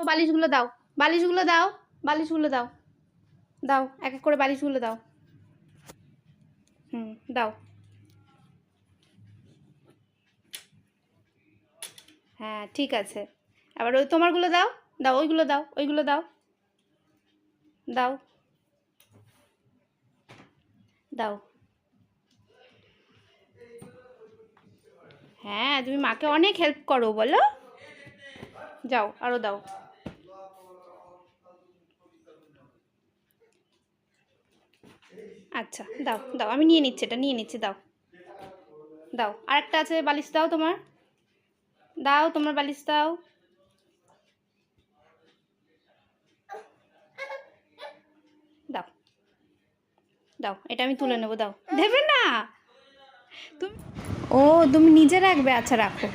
বালিশগুলো দাও, বালিশগুলো দাও, বালিশগুলো দাও, দাও এক এক করে বালিশগুলো দাও। দাও। হ্যাঁ ঠিক আছে, আবার ওই তোমারগুলো দাও, দাও ওইগুলো দাও, ওইগুলো দাও, দাও দাও। হ্যাঁ তুমি মাকে অনেক হেল্প করো বলো, যাও আরও দাও। আচ্ছা দাও দাও, আমি নিয়ে নিচ্ছি, এটা নিয়ে নিচ্ছি, দাও দাও। আরেকটা আছে, বালিশ দাও তোমার, দাও তোমার বালিশ দাও। দাও দাও, এটা আমি তুলে নেবো, দাও। দেবে না তুমি? ও তুমি নিজে রাখবে, আচ্ছা রাখো।